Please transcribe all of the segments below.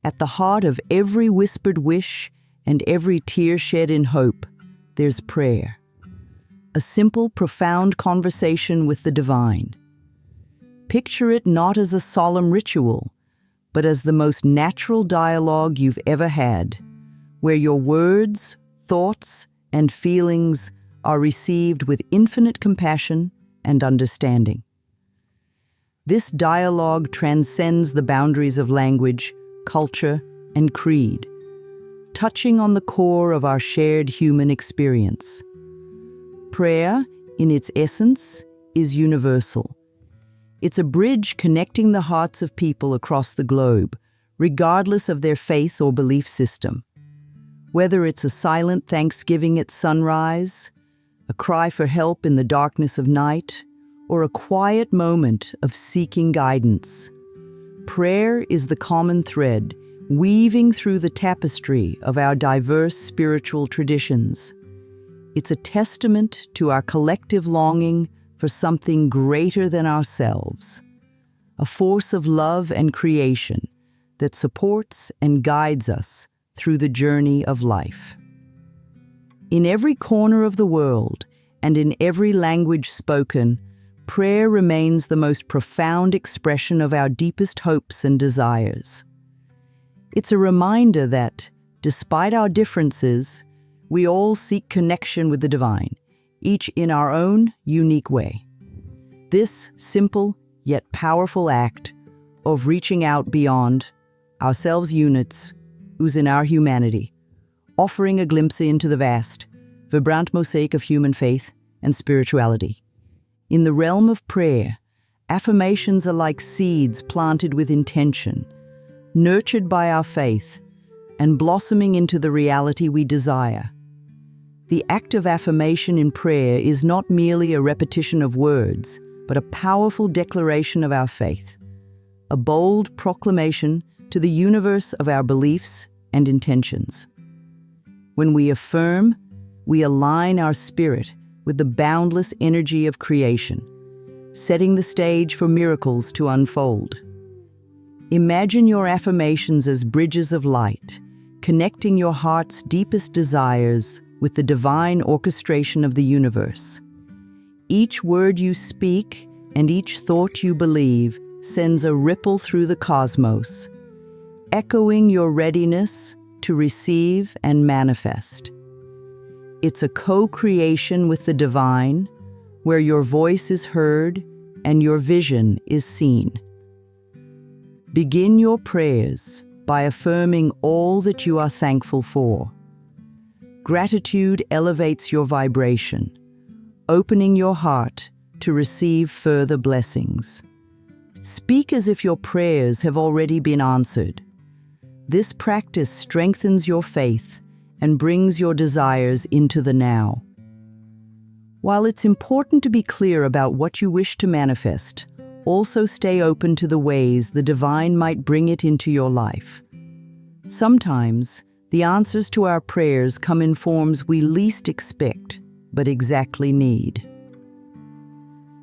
At the heart of every whispered wish and every tear shed in hope, there's prayer. A simple, profound conversation with the divine. Picture it not as a solemn ritual, but as the most natural dialogue you've ever had, where your words, thoughts, and feelings are received with infinite compassion and understanding. This dialogue transcends the boundaries of language, culture, and creed, touching on the core of our shared human experience. Prayer, in its essence, is universal. It's a bridge connecting the hearts of people across the globe, regardless of their faith or belief system. Whether it's a silent thanksgiving at sunrise, a cry for help in the darkness of night, or a quiet moment of seeking guidance, prayer is the common thread weaving through the tapestry of our diverse spiritual traditions. It's a testament to our collective longing for something greater than ourselves, a force of love and creation that supports and guides us through the journey of life. In every corner of the world and in every language spoken, prayer remains the most profound expression of our deepest hopes and desires. It's a reminder that, despite our differences, we all seek connection with the divine, each in our own unique way. This simple yet powerful act of reaching out beyond ourselves units who's in our humanity, offering a glimpse into the vast, vibrant mosaic of human faith and spirituality. In the realm of prayer, affirmations are like seeds planted with intention, nurtured by our faith, and blossoming into the reality we desire. The act of affirmation in prayer is not merely a repetition of words, but a powerful declaration of our faith, a bold proclamation to the universe of our beliefs and intentions. When we affirm, we align our spirit with the boundless energy of creation, setting the stage for miracles to unfold. Imagine your affirmations as bridges of light, connecting your heart's deepest desires with the divine orchestration of the universe. Each word you speak and each thought you believe sends a ripple through the cosmos, echoing your readiness to receive and manifest. It's a co-creation with the divine, where your voice is heard and your vision is seen. Begin your prayers by affirming all that you are thankful for. Gratitude elevates your vibration, opening your heart to receive further blessings. Speak as if your prayers have already been answered. This practice strengthens your faith and brings your desires into the now. While it's important to be clear about what you wish to manifest, also stay open to the ways the divine might bring it into your life. Sometimes, the answers to our prayers come in forms we least expect, but exactly need.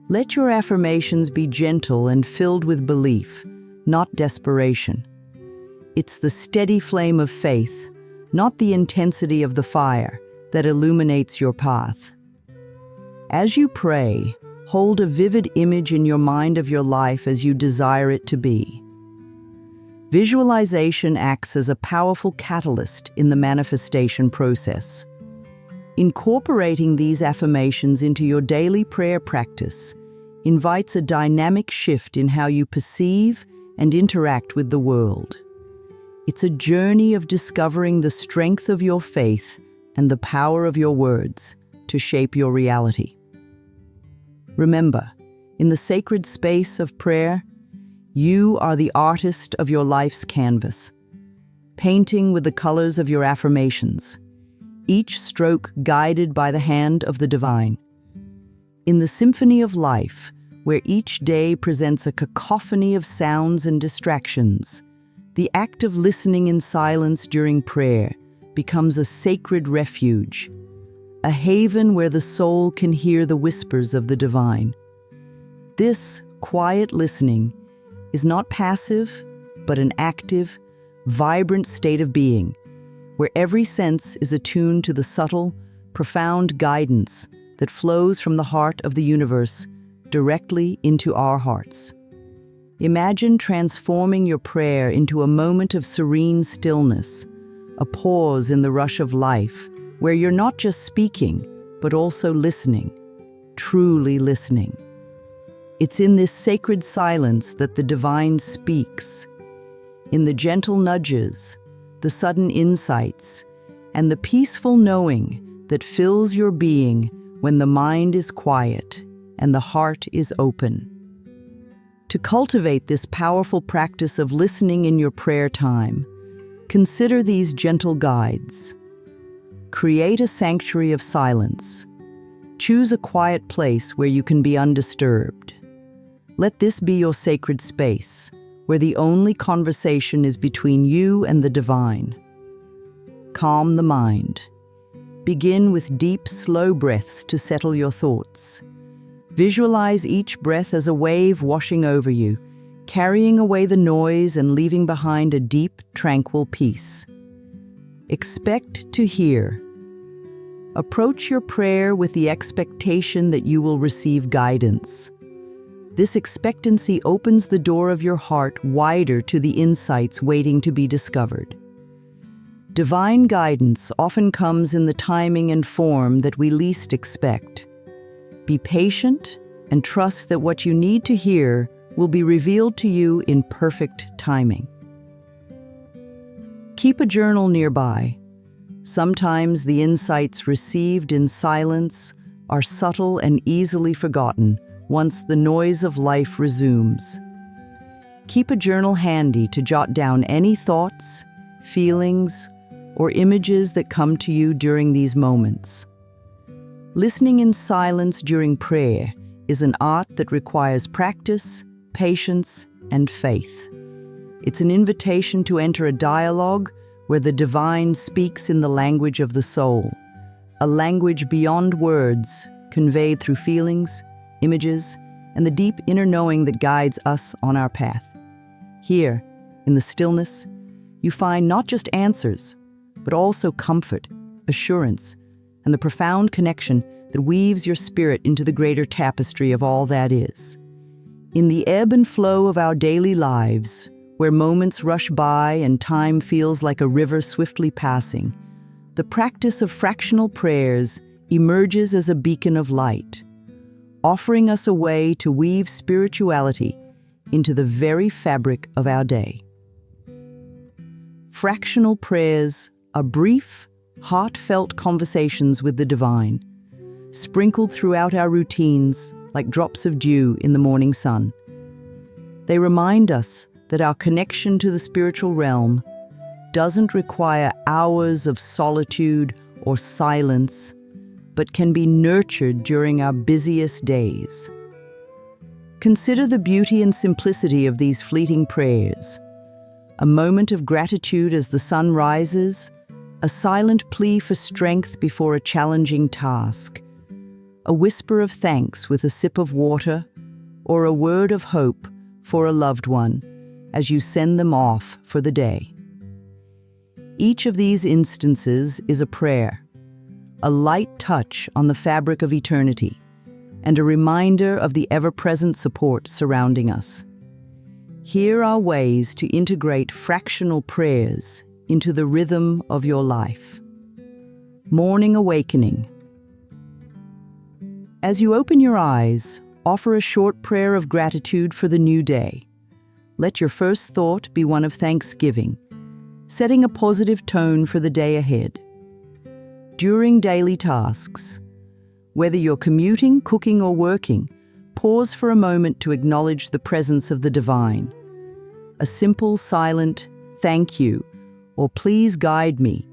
Let your affirmations be gentle and filled with belief, not desperation. It's the steady flame of faith, not the intensity of the fire, that illuminates your path. As you pray, hold a vivid image in your mind of your life as you desire it to be. Visualization acts as a powerful catalyst in the manifestation process. Incorporating these affirmations into your daily prayer practice invites a dynamic shift in how you perceive and interact with the world. It's a journey of discovering the strength of your faith and the power of your words to shape your reality. Remember, in the sacred space of prayer, you are the artist of your life's canvas, painting with the colors of your affirmations, each stroke guided by the hand of the divine. In the symphony of life, where each day presents a cacophony of sounds and distractions, the act of listening in silence during prayer becomes a sacred refuge, a haven where the soul can hear the whispers of the divine. This quiet listening is not passive, but an active, vibrant state of being, where every sense is attuned to the subtle, profound guidance that flows from the heart of the universe directly into our hearts. Imagine transforming your prayer into a moment of serene stillness, a pause in the rush of life, where you're not just speaking, but also listening, truly listening. It's in this sacred silence that the divine speaks, in the gentle nudges, the sudden insights, and the peaceful knowing that fills your being when the mind is quiet and the heart is open. To cultivate this powerful practice of listening in your prayer time, consider these gentle guides. Create a sanctuary of silence. Choose a quiet place where you can be undisturbed. Let this be your sacred space, where the only conversation is between you and the divine. Calm the mind. Begin with deep, slow breaths to settle your thoughts. Visualize each breath as a wave washing over you, carrying away the noise and leaving behind a deep, tranquil peace. Expect to hear. Approach your prayer with the expectation that you will receive guidance. This expectancy opens the door of your heart wider to the insights waiting to be discovered. Divine guidance often comes in the timing and form that we least expect. Be patient and trust that what you need to hear will be revealed to you in perfect timing. Keep a journal nearby. Sometimes the insights received in silence are subtle and easily forgotten once the noise of life resumes. Keep a journal handy to jot down any thoughts, feelings, or images that come to you during these moments. Listening in silence during prayer is an art that requires practice, patience, and faith. It's an invitation to enter a dialogue where the divine speaks in the language of the soul, a language beyond words, conveyed through feelings, images, and the deep inner knowing that guides us on our path. Here, in the stillness, you find not just answers, but also comfort, assurance, and the profound connection that weaves your spirit into the greater tapestry of all that is. In the ebb and flow of our daily lives, where moments rush by and time feels like a river swiftly passing, the practice of fractional prayers emerges as a beacon of light, offering us a way to weave spirituality into the very fabric of our day. Fractional prayers are brief, heartfelt conversations with the divine, sprinkled throughout our routines like drops of dew in the morning sun. They remind us that our connection to the spiritual realm doesn't require hours of solitude or silence, but can be nurtured during our busiest days. Consider the beauty and simplicity of these fleeting prayers. A moment of gratitude as the sun rises, a silent plea for strength before a challenging task, a whisper of thanks with a sip of water, or a word of hope for a loved one as you send them off for the day. Each of these instances is a prayer, a light touch on the fabric of eternity, and a reminder of the ever-present support surrounding us. Here are ways to integrate fractional prayers into the rhythm of your life. Morning awakening. As you open your eyes, offer a short prayer of gratitude for the new day. Let your first thought be one of thanksgiving, setting a positive tone for the day ahead. During daily tasks, whether you're commuting, cooking, or working, pause for a moment to acknowledge the presence of the divine. A simple, silent, "Thank you," or "Please guide me,"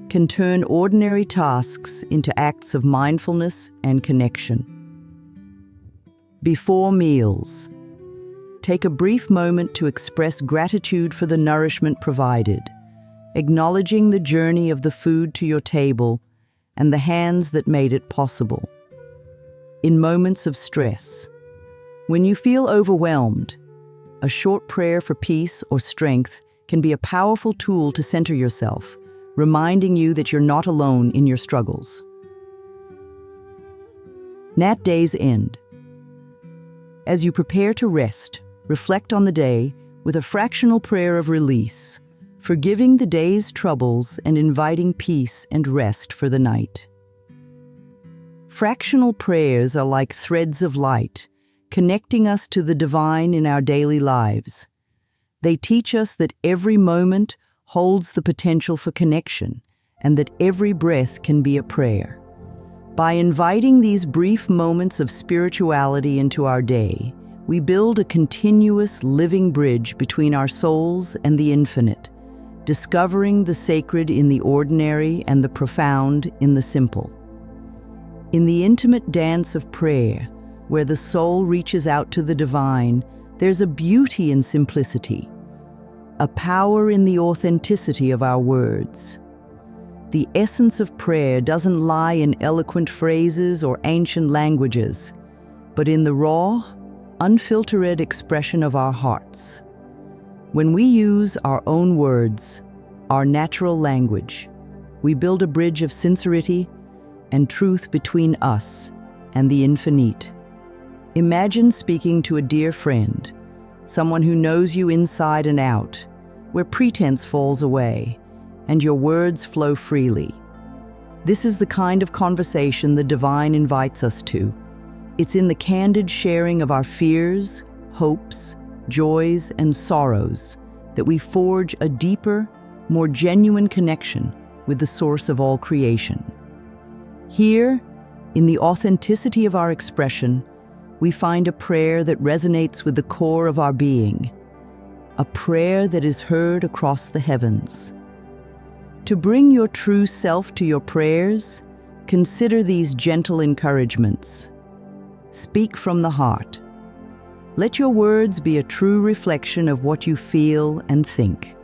can turn ordinary tasks into acts of mindfulness and connection. Before meals, take a brief moment to express gratitude for the nourishment provided, acknowledging the journey of the food to your table and the hands that made it possible. In moments of stress, when you feel overwhelmed, a short prayer for peace or strength can be a powerful tool to center yourself, reminding you that you're not alone in your struggles. Nat Day's End. As you prepare to rest, reflect on the day with a fractional prayer of release, forgiving the day's troubles and inviting peace and rest for the night. Fractional prayers are like threads of light, connecting us to the divine in our daily lives. They teach us that every moment holds the potential for connection and that every breath can be a prayer. By inviting these brief moments of spirituality into our day, we build a continuous living bridge between our souls and the infinite, discovering the sacred in the ordinary and the profound in the simple. In the intimate dance of prayer, where the soul reaches out to the divine, there's a beauty in simplicity, a power in the authenticity of our words. The essence of prayer doesn't lie in eloquent phrases or ancient languages, but in the raw, unfiltered expression of our hearts. When we use our own words, our natural language, we build a bridge of sincerity and truth between us and the infinite. Imagine speaking to a dear friend, someone who knows you inside and out, where pretense falls away and your words flow freely. This is the kind of conversation the divine invites us to. It's in the candid sharing of our fears, hopes, joys, and sorrows that we forge a deeper, more genuine connection with the source of all creation. Here, in the authenticity of our expression, we find a prayer that resonates with the core of our being, a prayer that is heard across the heavens. To bring your true self to your prayers, consider these gentle encouragements. Speak from the heart. Let your words be a true reflection of what you feel and think.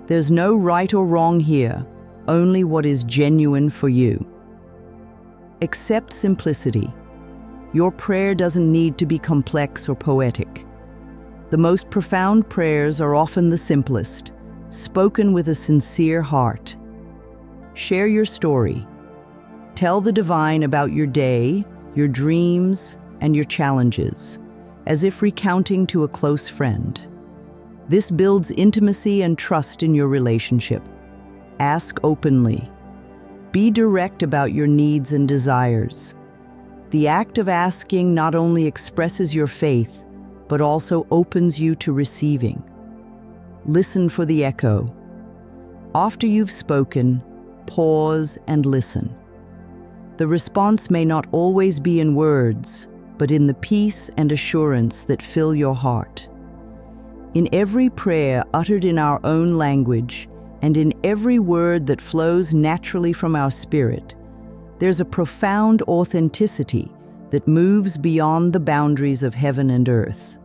There's no right or wrong here, only what is genuine for you. Accept simplicity. Your prayer doesn't need to be complex or poetic. The most profound prayers are often the simplest, spoken with a sincere heart. Share your story. Tell the divine about your day, your dreams, and your challenges, as if recounting to a close friend. This builds intimacy and trust in your relationship. Ask openly. Be direct about your needs and desires. The act of asking not only expresses your faith, but also opens you to receiving. Listen for the echo. After you've spoken, pause and listen. The response may not always be in words, but in the peace and assurance that fill your heart. In every prayer uttered in our own language, and in every word that flows naturally from our spirit, there's a profound authenticity that moves beyond the boundaries of heaven and earth.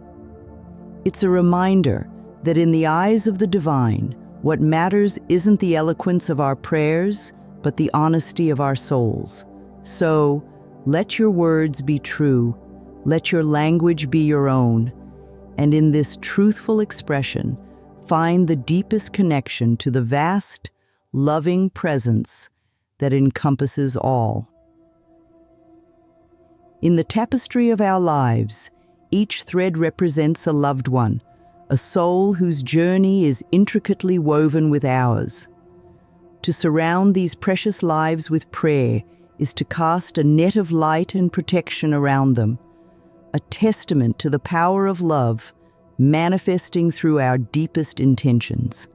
It's a reminder that in the eyes of the divine, what matters isn't the eloquence of our prayers, but the honesty of our souls. So, let your words be true, let your language be your own, and in this truthful expression, find the deepest connection to the vast, loving presence that encompasses all. In the tapestry of our lives, each thread represents a loved one, a soul whose journey is intricately woven with ours. To surround these precious lives with prayer is to cast a net of light and protection around them, a testament to the power of love manifesting through our deepest intentions.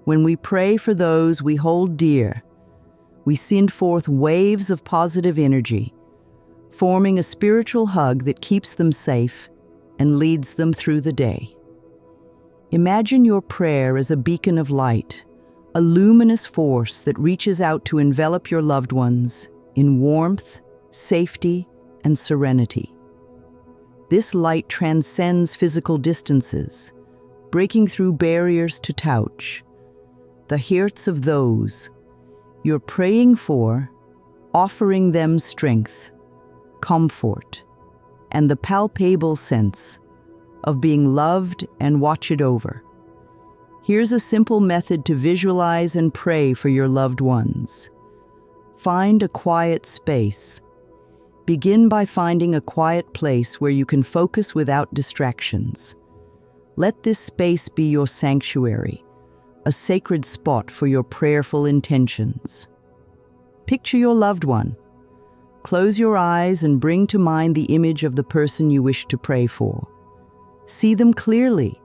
When we pray for those we hold dear, we send forth waves of positive energy, forming a spiritual hug that keeps them safe and leads them through the day. Imagine your prayer as a beacon of light, a luminous force that reaches out to envelop your loved ones in warmth, safety, and serenity. This light transcends physical distances, breaking through barriers to touch the hearts of those you're praying for, offering them strength, comfort, and the palpable sense of being loved and watched over. Here's a simple method to visualize and pray for your loved ones. Find a quiet space. Begin by finding a quiet place where you can focus without distractions. Let this space be your sanctuary, a sacred spot for your prayerful intentions. Picture your loved one. Close your eyes and bring to mind the image of the person you wish to pray for. See them clearly,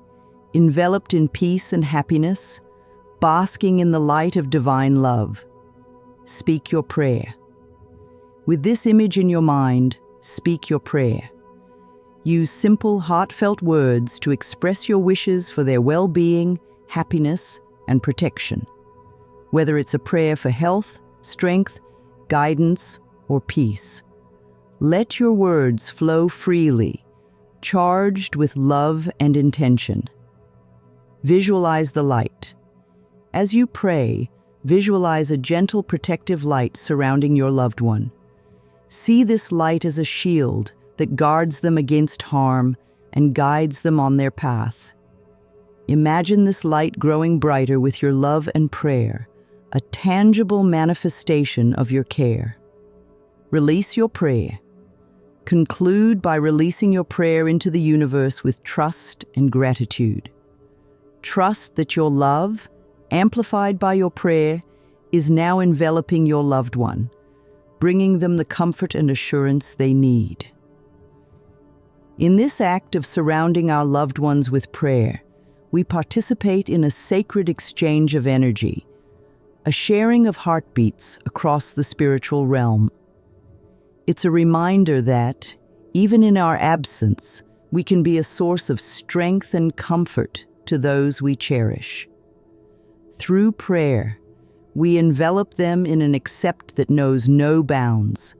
enveloped in peace and happiness, basking in the light of divine love. Speak your prayer. With this image in your mind, speak your prayer. Use simple, heartfelt words to express your wishes for their well-being, happiness, and protection. Whether it's a prayer for health, strength, guidance, or peace. Let your words flow freely, charged with love and intention. Visualize the light. As you pray, visualize a gentle protective light surrounding your loved one. See this light as a shield that guards them against harm and guides them on their path. Imagine this light growing brighter with your love and prayer, a tangible manifestation of your care. Release your prayer. Conclude by releasing your prayer into the universe with trust and gratitude. Trust that your love, amplified by your prayer, is now enveloping your loved one, bringing them the comfort and assurance they need. In this act of surrounding our loved ones with prayer, we participate in a sacred exchange of energy, a sharing of heartbeats across the spiritual realm. It's a reminder that, even in our absence, we can be a source of strength and comfort to those we cherish. Through prayer, we envelop them in an accept that knows no bounds,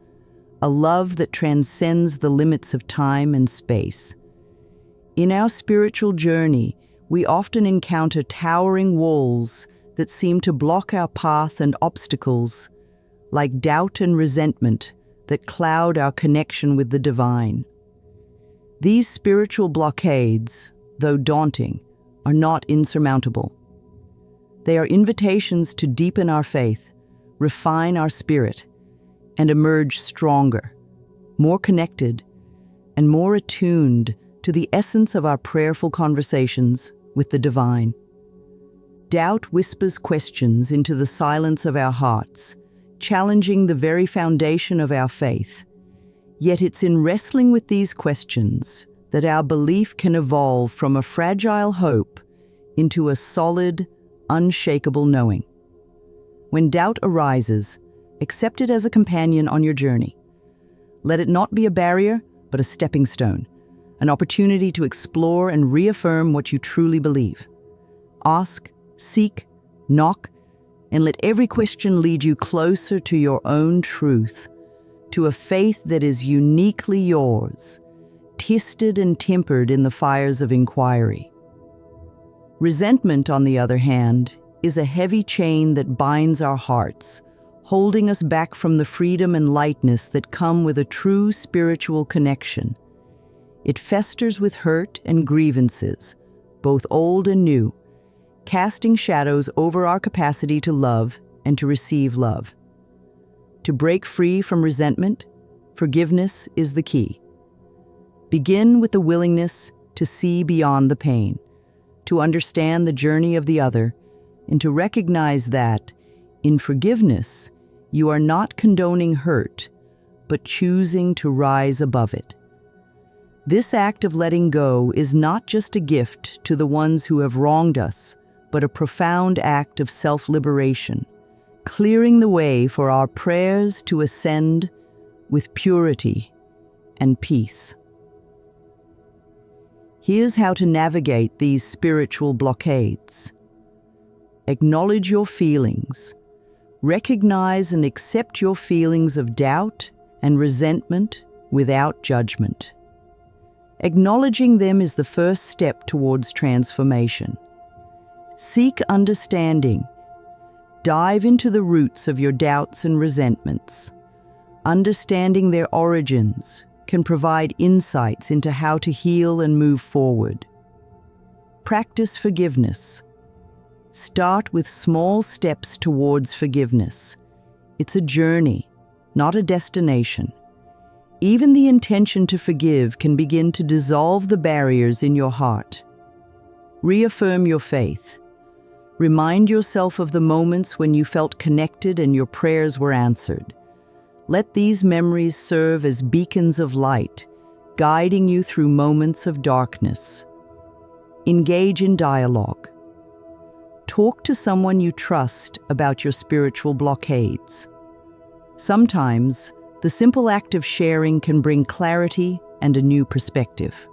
a love that transcends the limits of time and space. In our spiritual journey, we often encounter towering walls that seem to block our path and obstacles, like doubt and resentment that cloud our connection with the divine. These spiritual blockades, though daunting, are not insurmountable. They are invitations to deepen our faith, refine our spirit, and emerge stronger, more connected, and more attuned to the essence of our prayerful conversations with the divine. Doubt whispers questions into the silence of our hearts, challenging the very foundation of our faith. Yet it's in wrestling with these questions that our belief can evolve from a fragile hope into a solid, unshakable knowing. When doubt arises, accept it as a companion on your journey. Let it not be a barrier, but a stepping stone, an opportunity to explore and reaffirm what you truly believe. Ask, seek, knock, and let every question lead you closer to your own truth, to a faith that is uniquely yours, tested and tempered in the fires of inquiry. Resentment, on the other hand, is a heavy chain that binds our hearts, holding us back from the freedom and lightness that come with a true spiritual connection. It festers with hurt and grievances, both old and new, casting shadows over our capacity to love and to receive love. To break free from resentment, forgiveness is the key. Begin with the willingness to see beyond the pain, to understand the journey of the other, and to recognize that, in forgiveness, you are not condoning hurt, but choosing to rise above it. This act of letting go is not just a gift to the ones who have wronged us, but a profound act of self-liberation, clearing the way for our prayers to ascend with purity and peace. Here's how to navigate these spiritual blockades. Acknowledge your feelings. Recognize and accept your feelings of doubt and resentment without judgment. Acknowledging them is the first step towards transformation. Seek understanding. Dive into the roots of your doubts and resentments. Understanding their origins can provide insights into how to heal and move forward. Practice forgiveness. Start with small steps towards forgiveness. It's a journey, not a destination. Even the intention to forgive can begin to dissolve the barriers in your heart. Reaffirm your faith. Remind yourself of the moments when you felt connected and your prayers were answered. Let these memories serve as beacons of light, guiding you through moments of darkness. Engage in dialogue. Talk to someone you trust about your spiritual blockades. Sometimes, the simple act of sharing can bring clarity and a new perspective.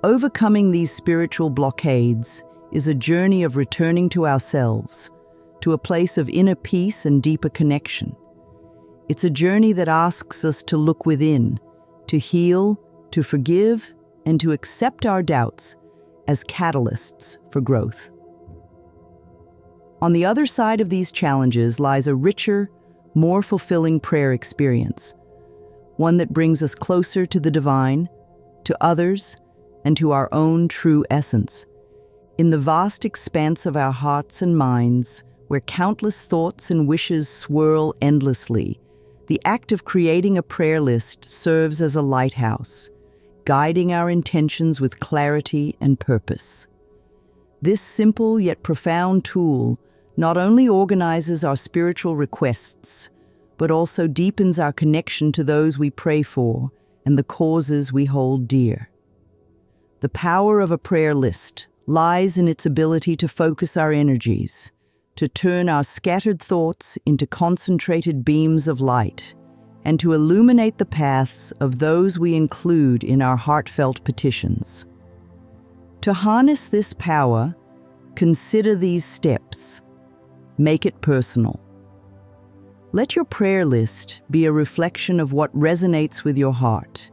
Overcoming these spiritual blockades is a journey of returning to ourselves, to a place of inner peace and deeper connection. It's a journey that asks us to look within, to heal, to forgive, and to accept our doubts as catalysts for growth. On the other side of these challenges lies a richer, more fulfilling prayer experience, one that brings us closer to the divine, to others, and to our own true essence. In the vast expanse of our hearts and minds, where countless thoughts and wishes swirl endlessly, the act of creating a prayer list serves as a lighthouse, guiding our intentions with clarity and purpose. This simple yet profound tool not only organizes our spiritual requests, but also deepens our connection to those we pray for and the causes we hold dear. The power of a prayer list lies in its ability to focus our energies, to turn our scattered thoughts into concentrated beams of light, and to illuminate the paths of those we include in our heartfelt petitions. To harness this power, consider these steps. Make it personal. Let your prayer list be a reflection of what resonates with your heart.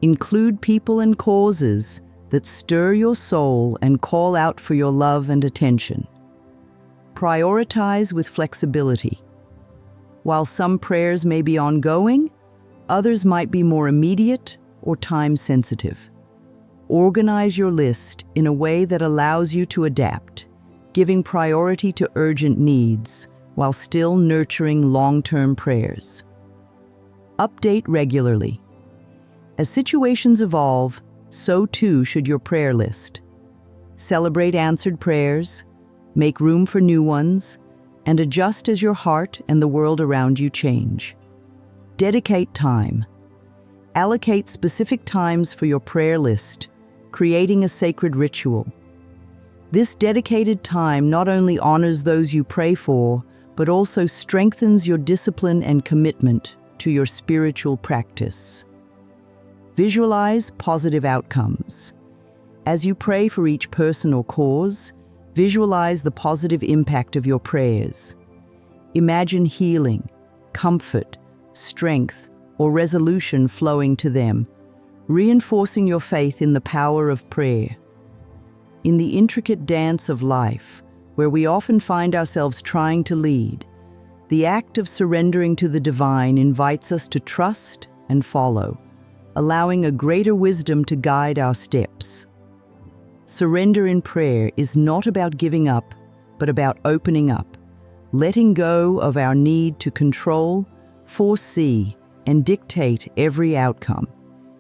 Include people and causes that stir your soul and call out for your love and attention. Prioritize with flexibility. While some prayers may be ongoing, others might be more immediate or time-sensitive. Organize your list in a way that allows you to adapt, giving priority to urgent needs while still nurturing long-term prayers. Update regularly. As situations evolve, so too should your prayer list. Celebrate answered prayers, make room for new ones, and adjust as your heart and the world around you change. Dedicate time. Allocate specific times for your prayer list, creating a sacred ritual. This dedicated time not only honors those you pray for, but also strengthens your discipline and commitment to your spiritual practice. Visualize positive outcomes. As you pray for each person or cause, visualize the positive impact of your prayers. Imagine healing, comfort, strength, or resolution flowing to them, reinforcing your faith in the power of prayer. In the intricate dance of life, where we often find ourselves trying to lead, the act of surrendering to the divine invites us to trust and follow, allowing a greater wisdom to guide our steps. Surrender in prayer is not about giving up, but about opening up, letting go of our need to control, foresee, and dictate every outcome.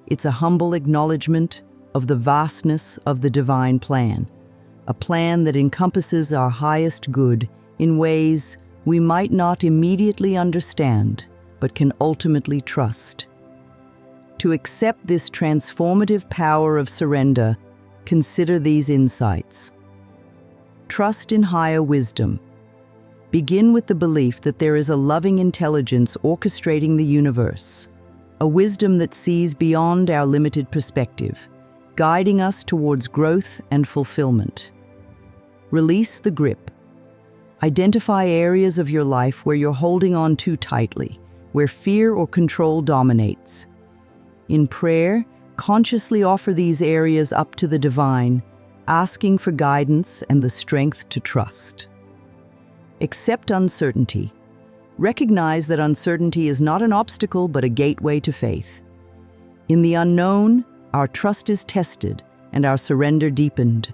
It's a humble acknowledgement of the vastness of the divine plan, a plan that encompasses our highest good in ways we might not immediately understand, but can ultimately trust. To accept this transformative power of surrender, consider these insights. Trust in higher wisdom. Begin with the belief that there is a loving intelligence orchestrating the universe, a wisdom that sees beyond our limited perspective, guiding us towards growth and fulfillment. Release the grip. Identify areas of your life where you're holding on too tightly, where fear or control dominates. In prayer, consciously offer these areas up to the divine, asking for guidance and the strength to trust. Accept uncertainty. Recognize that uncertainty is not an obstacle but a gateway to faith. In the unknown, our trust is tested and our surrender deepened.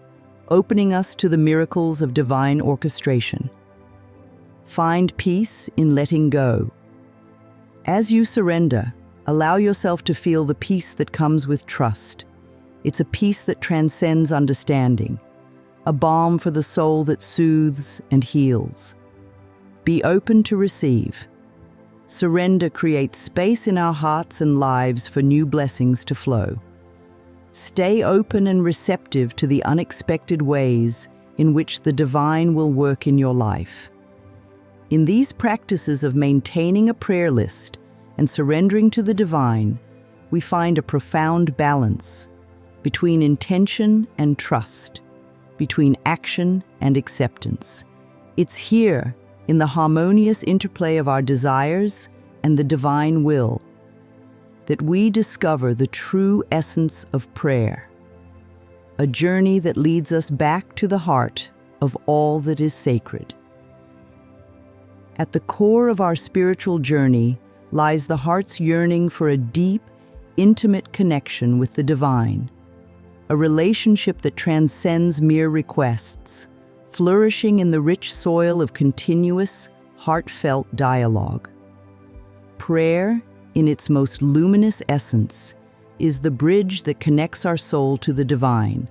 opening us to the miracles of divine orchestration. Find peace in letting go. As you surrender, allow yourself to feel the peace that comes with trust. It's a peace that transcends understanding, a balm for the soul that soothes and heals. Be open to receive. Surrender creates space in our hearts and lives for new blessings to flow. Stay open and receptive to the unexpected ways in which the divine will work in your life. In these practices of maintaining a prayer list and surrendering to the divine, we find a profound balance between intention and trust, between action and acceptance. It's here, in the harmonious interplay of our desires and the divine will, that we discover the true essence of prayer, a journey that leads us back to the heart of all that is sacred. At the core of our spiritual journey lies the heart's yearning for a deep, intimate connection with the divine, a relationship that transcends mere requests, flourishing in the rich soil of continuous, heartfelt dialogue. Prayer, in its most luminous essence, is the bridge that connects our soul to the divine,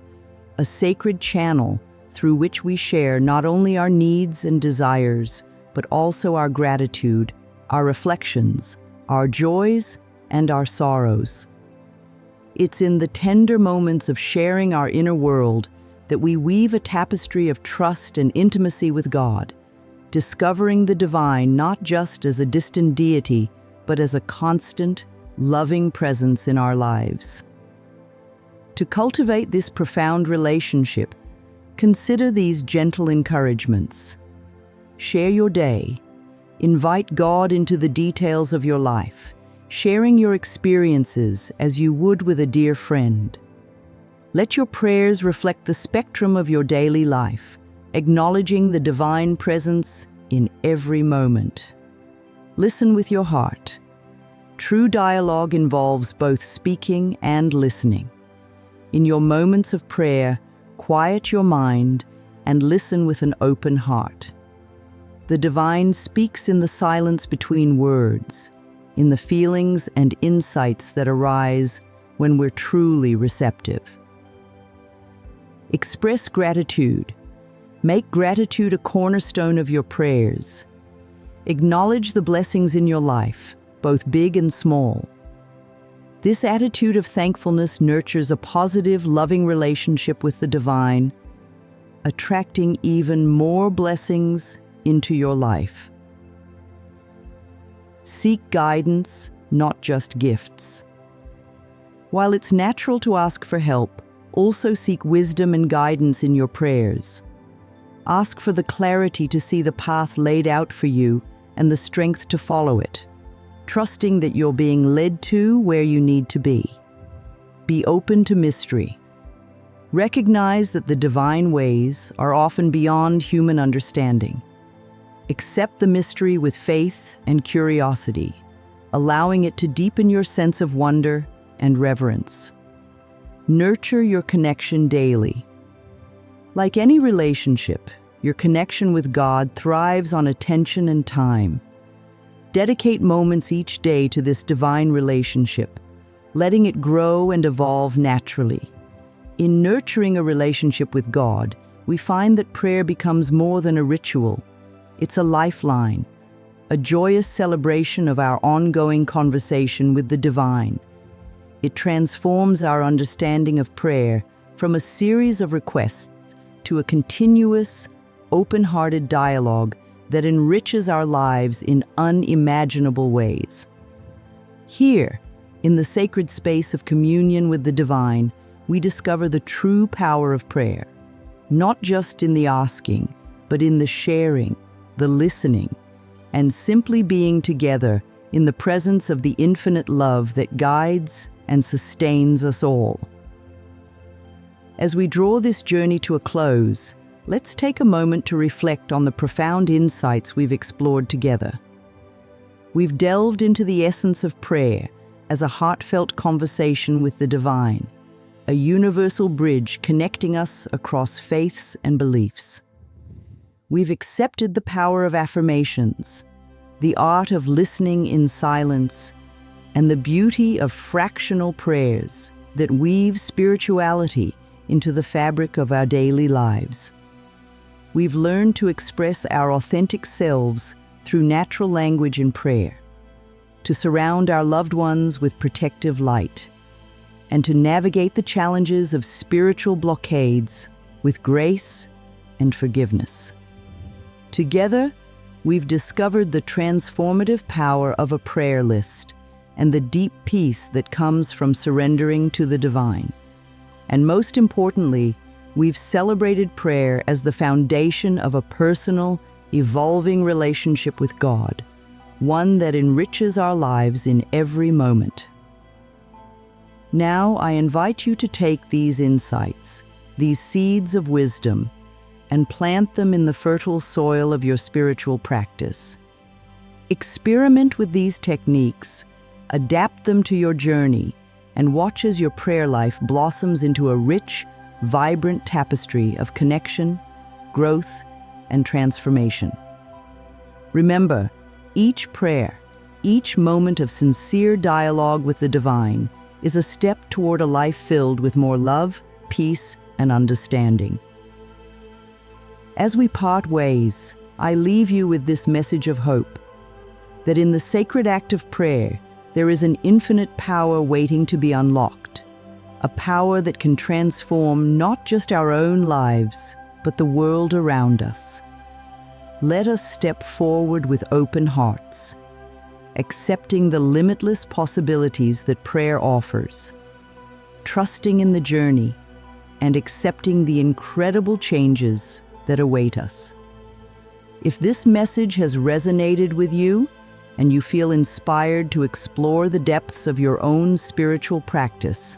a sacred channel through which we share not only our needs and desires, but also our gratitude, our reflections, our joys, and our sorrows. It's in the tender moments of sharing our inner world that we weave a tapestry of trust and intimacy with God, discovering the divine not just as a distant deity, but as a constant, loving presence in our lives. To cultivate this profound relationship, consider these gentle encouragements. Share your day. Invite God into the details of your life, sharing your experiences as you would with a dear friend. Let your prayers reflect the spectrum of your daily life, acknowledging the divine presence in every moment. Listen with your heart. True dialogue involves both speaking and listening. In your moments of prayer, quiet your mind and listen with an open heart. The divine speaks in the silence between words, in the feelings and insights that arise when we're truly receptive. Express gratitude. Make gratitude a cornerstone of your prayers. Acknowledge the blessings in your life, both big and small. This attitude of thankfulness nurtures a positive, loving relationship with the divine, attracting even more blessings into your life. Seek guidance, not just gifts. While it's natural to ask for help, also seek wisdom and guidance in your prayers. Ask for the clarity to see the path laid out for you and the strength to follow it, trusting that you're being led to where you need to be. Be open to mystery. Recognize that the divine ways are often beyond human understanding. Accept the mystery with faith and curiosity, allowing it to deepen your sense of wonder and reverence. Nurture your connection daily. Like any relationship, your connection with God thrives on attention and time. Dedicate moments each day to this divine relationship, letting it grow and evolve naturally. In nurturing a relationship with God, we find that prayer becomes more than a ritual. It's a lifeline, a joyous celebration of our ongoing conversation with the divine. It transforms our understanding of prayer from a series of requests to a continuous, open-hearted dialogue that enriches our lives in unimaginable ways. Here, in the sacred space of communion with the divine, we discover the true power of prayer, not just in the asking, but in the sharing, the listening, and simply being together in the presence of the infinite love that guides and sustains us all. As we draw this journey to a close, let's take a moment to reflect on the profound insights we've explored together. We've delved into the essence of prayer as a heartfelt conversation with the divine, a universal bridge connecting us across faiths and beliefs. We've accepted the power of affirmations, the art of listening in silence, and the beauty of fractional prayers that weave spirituality into the fabric of our daily lives. We've learned to express our authentic selves through natural language and prayer, to surround our loved ones with protective light, and to navigate the challenges of spiritual blockades with grace and forgiveness. Together, we've discovered the transformative power of a prayer list and the deep peace that comes from surrendering to the divine. And most importantly, we've celebrated prayer as the foundation of a personal, evolving relationship with God, one that enriches our lives in every moment. Now I invite you to take these insights, these seeds of wisdom, and plant them in the fertile soil of your spiritual practice. Experiment with these techniques, adapt them to your journey, and watch as your prayer life blossoms into a rich, vibrant tapestry of connection, growth, and transformation. Remember, each prayer, each moment of sincere dialogue with the divine is a step toward a life filled with more love, peace, and understanding. As we part ways, I leave you with this message of hope, that in the sacred act of prayer, there is an infinite power waiting to be unlocked, a power that can transform not just our own lives, but the world around us. Let us step forward with open hearts, accepting the limitless possibilities that prayer offers, trusting in the journey, and accepting the incredible changes that await us. If this message has resonated with you, and you feel inspired to explore the depths of your own spiritual practice,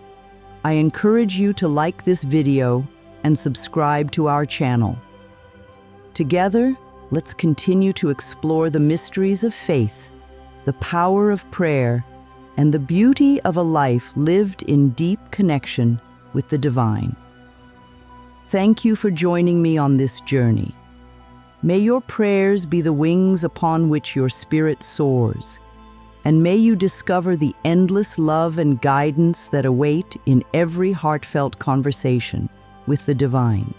I encourage you to like this video and subscribe to our channel. Together, let's continue to explore the mysteries of faith, the power of prayer, and the beauty of a life lived in deep connection with the divine. Thank you for joining me on this journey. May your prayers be the wings upon which your spirit soars, and may you discover the endless love and guidance that await in every heartfelt conversation with the divine.